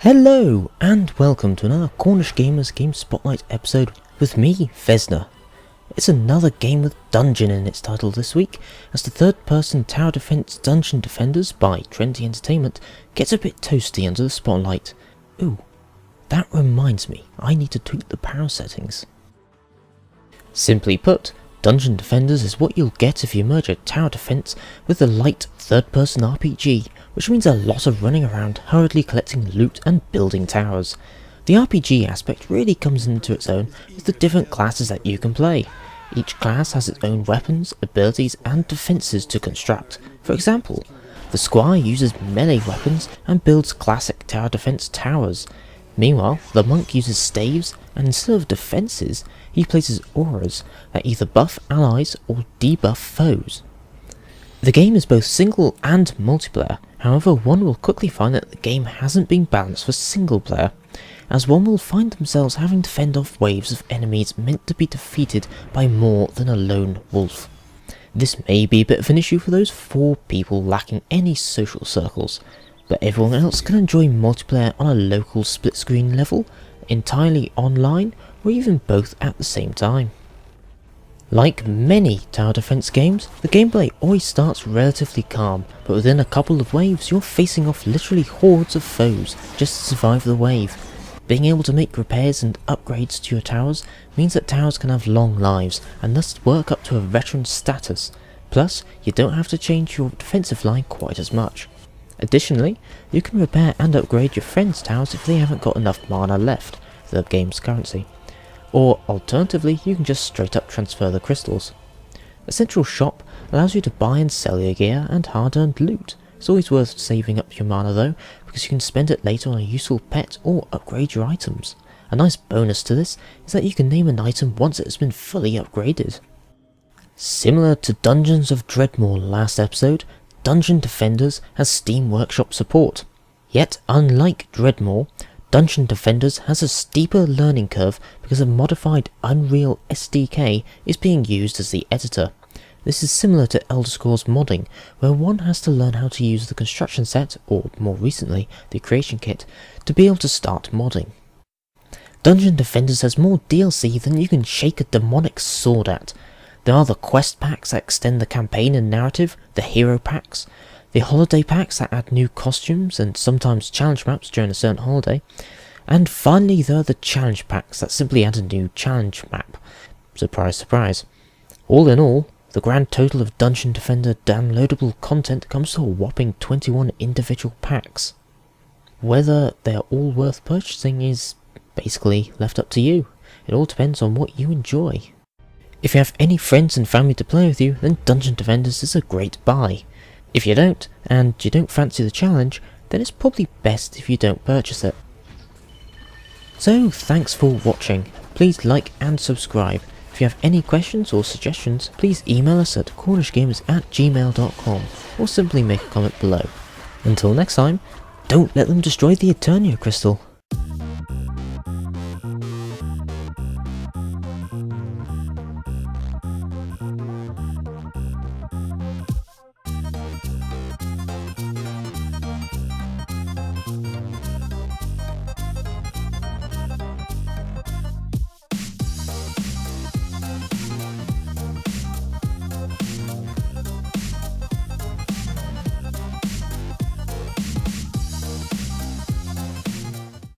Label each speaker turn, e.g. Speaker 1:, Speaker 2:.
Speaker 1: Hello and welcome to another Cornish Gamers Game Spotlight episode with me, Vesna. It's another game with dungeon in its title this week, as the third-person tower defense Dungeon Defenders by Trendy Entertainment gets a bit toasty under the spotlight. Ooh, that reminds me, I need to tweak the power settings. Simply put, Dungeon Defenders is what you'll get if you merge a tower defense with a light third-person RPG, which means a lot of running around hurriedly collecting loot and building towers. The RPG aspect really comes into its own with the different classes that you can play. Each class has its own weapons, abilities and defences to construct. For example, the Squire uses melee weapons and builds classic tower defence towers. Meanwhile, the Monk uses staves, and instead of defences, he places auras that either buff allies or debuff foes. The game is both single and multiplayer, however one will quickly find that the game hasn't been balanced for single player, as one will find themselves having to fend off waves of enemies meant to be defeated by more than a lone wolf. This may be a bit of an issue for those 4 people lacking any social circles, but everyone else can enjoy multiplayer on a local split screen level, entirely online, or even both at the same time. Like many tower defense games, the gameplay always starts relatively calm, but within a couple of waves you're facing off literally hordes of foes just to survive the wave. Being able to make repairs and upgrades to your towers means that towers can have long lives and thus work up to a veteran status, plus you don't have to change your defensive line quite as much. Additionally, you can repair and upgrade your friends' towers if they haven't got enough mana left, the game's currency. Or alternatively, you can just straight up transfer the crystals. A central shop allows you to buy and sell your gear and hard-earned loot. It's always worth saving up your mana though, because you can spend it later on a useful pet or upgrade your items. A nice bonus to this is that you can name an item once it has been fully upgraded. Similar to Dungeons of Dreadmore last episode, Dungeon Defenders has Steam Workshop support. Yet unlike Dreadmore, Dungeon Defenders has a steeper learning curve because a modified Unreal SDK is being used as the editor. This is similar to Elder Scrolls modding, where one has to learn how to use the construction set, or more recently, the creation kit, to be able to start modding. Dungeon Defenders has more DLC than you can shake a demonic sword at. There are the quest packs that extend the campaign and narrative, the hero packs, the holiday packs that add new costumes and sometimes challenge maps during a certain holiday, and finally there are the challenge packs that simply add a new challenge map. Surprise, surprise. All in all, the grand total of Dungeon Defender downloadable content comes to a whopping 21 individual packs. Whether they are all worth purchasing is basically left up to you. It all depends on what you enjoy. If you have any friends and family to play with you, then Dungeon Defenders is a great buy. If you don't, and you don't fancy the challenge, then it's probably best if you don't purchase it. So thanks for watching. Please like and subscribe. If you have any questions or suggestions, please email us at cornishgamers@gmail.com or simply make a comment below. Until next time, don't let them destroy the Eternia crystal.